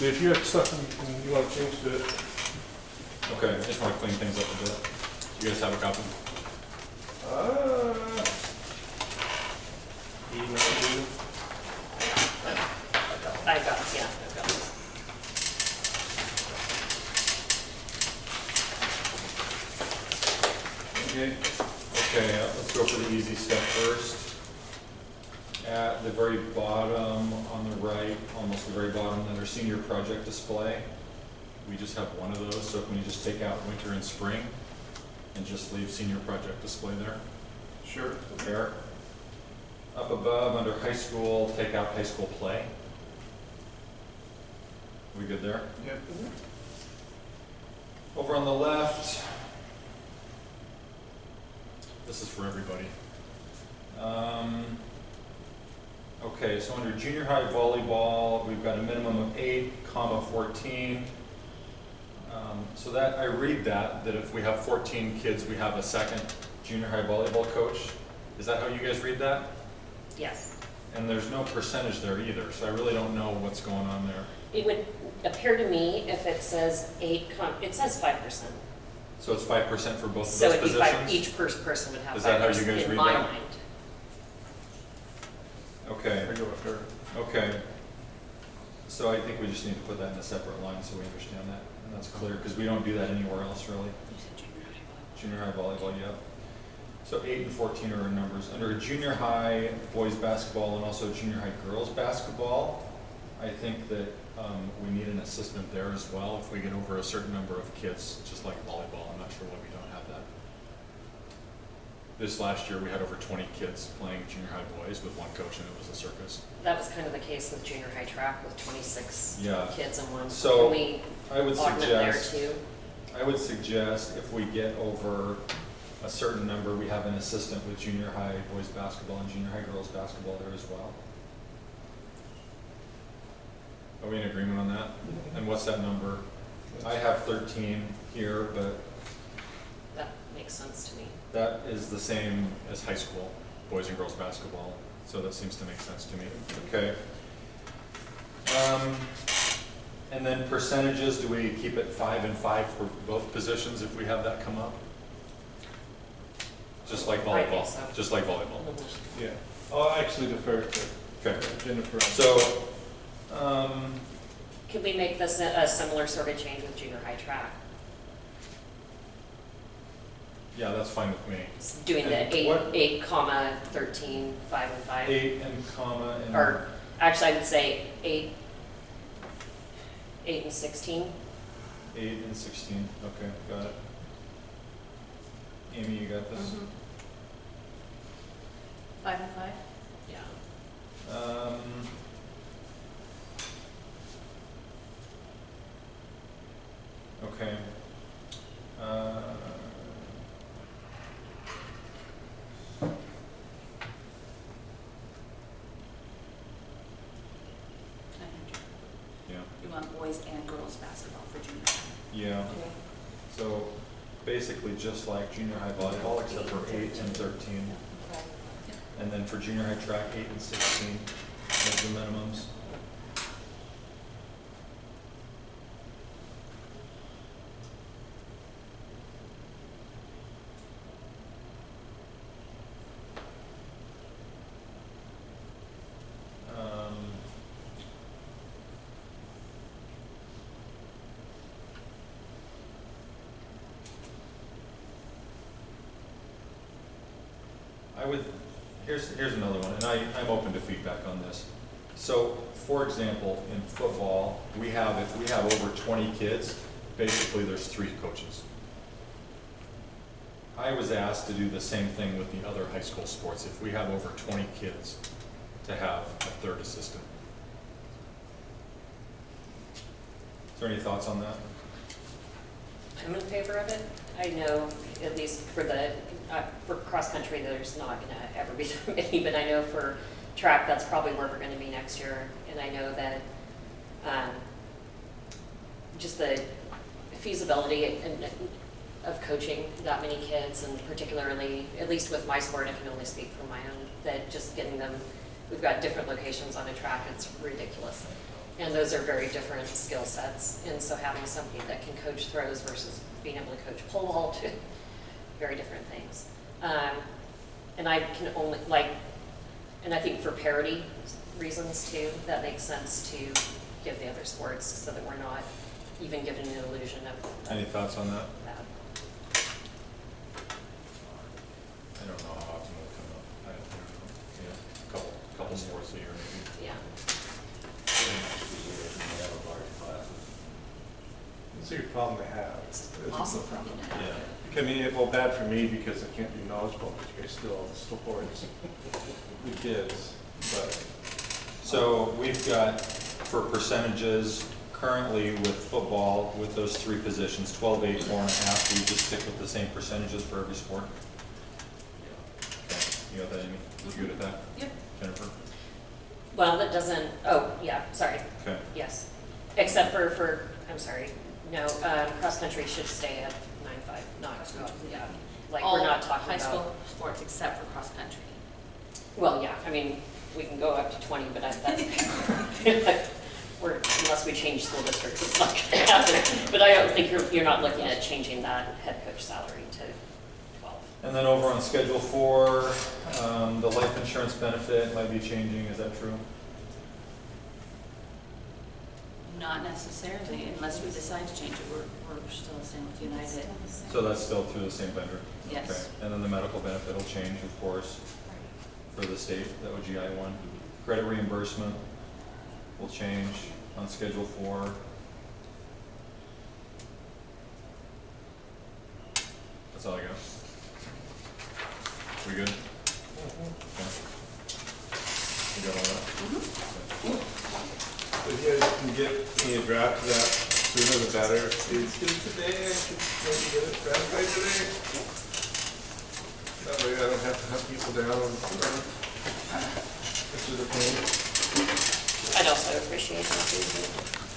If you have something you want to change to it, Okay, I just want to clean things up a bit. You guys have a copy? email I've got it, yeah, I've got it. Okay. Okay, let's go for the easy step first. At the very bottom on the right, almost the very bottom, under senior project display, we just have one of those, so can you just take out winter and spring and just leave senior project display there? Sure. There. Up above, under high school, take out high school play. We good there? Yep. Over on the left, this is for everybody. Okay, so under junior high volleyball, we've got a minimum of 8,14. So that, I read that if we have 14 kids, we have a second junior high volleyball coach. Is that how you guys read that? Yes. And there's no percentage there either, so I really don't know what's going on there. It would appear to me if it says it says 5%. So it's 5% for both of So those it'd be positions? each person would have 5% Is that how you guys in read my that? mind. Okay. I go with her. Okay. So I think we just need to put that in a separate line so we understand that. And that's clear, because we don't do that anywhere else really. Junior high volleyball, yeah. So 8 and 14 are our numbers. Under junior high boys basketball and also junior high girls basketball, I think that we need an assistant there as well if we get over a certain number of kids, just like volleyball. I'm not sure why we don't have that. This last year we had over 20 kids playing junior high boys with one coach, and it was a circus. That was kind of the case with junior high track with 26 kids in one. So can we I would augment there suggest, too? I would suggest if we get over a certain number, we have an assistant with junior high boys basketball and junior high girls basketball there as well. Are we in agreement on that? And what's that number? I have 13 here, but That makes sense to me. that is the same as high school, boys and girls basketball. So that seems to make sense to me. Okay. And then percentages, do we keep it 5 and 5 for both positions if we have that come up? Just like I volleyball. think so. Just like volleyball. Yeah. I'll actually defer to Okay. Jennifer. So, Could we make this a similar sort of change with junior high track? yeah, that's fine with me. Doing the And 8, what- 8, 13, 5 and 5? 8 and comma and. Or actually I would say 8 and 16. 8 and 16. Okay, got it. Amy, you got this? 5 and 5? Yeah. Okay. Yeah. You want boys and girls basketball for junior high? Yeah. So basically just like junior high volleyball, except for 8 and 13. And then for junior high track, 8 and 16 as the minimums. I would, here's another one, and I'm open to feedback on this. So, for example, in football, if we have over 20 kids, basically there's 3 coaches. I was asked to do the same thing with the other high school sports. If we have over 20 kids, to have a third assistant. Is there any thoughts on that? I'm in favor of it. I know, at least for cross country, there's not going to ever be that many, but I know for track, that's probably where we're going to be next year. And I know that just the feasibility of coaching that many kids, and particularly, at least with my sport, I can only speak for my own, that just getting them, we've got different locations on a track, it's ridiculous. And those are very different skill sets. And so having somebody that can coach throws versus being able to coach pole vault, very different things. And I can only, and I think for parity reasons too, that makes sense to give the other sports so that we're not even given an illusion of. Any thoughts on that? That. I don't know how often it'll come up. I don't know. Yeah, couple sports a year maybe. Yeah. It's a good problem to have. It's It's a awesome good problem to Yeah. have. I mean, well, bad for me because I can't be knowledgeable, but you guys still all the sports, the kids, but. So we've got, for percentages, currently with football, with those three positions, 12, 8, 4.5, we just stick with the same percentages for every sport? Okay, you got that, Amy? You good with that? Yep. Jennifer? Well, that doesn't, oh, yeah, sorry, Okay. yes. Except for, I'm sorry, no, cross-country should stay at 9.5, not, yeah. Like, we're not talking High about. school sports except for cross-country. Well, yeah, I mean, we can go up to 20, but that's, unless we change school districts, it's not gonna happen. But I don't think you're not looking at changing that head coach salary to 12. And then over on Schedule 4, the life insurance benefit might be changing, is that true? Not necessarily, unless we decide to change it, we're still the same with United. So that's still through the same vendor? Yes. Okay. And then the medical benefit will change, of course, for the state, the OGI one. Credit reimbursement will change on Schedule 4. That's all I got. We good? Okay. You got all that? If you guys can get me a draft of that sooner the better. It's good today, I can maybe get it drafted by today. That way I don't have to hunt people down on, which is a pain. I'd also appreciate that too.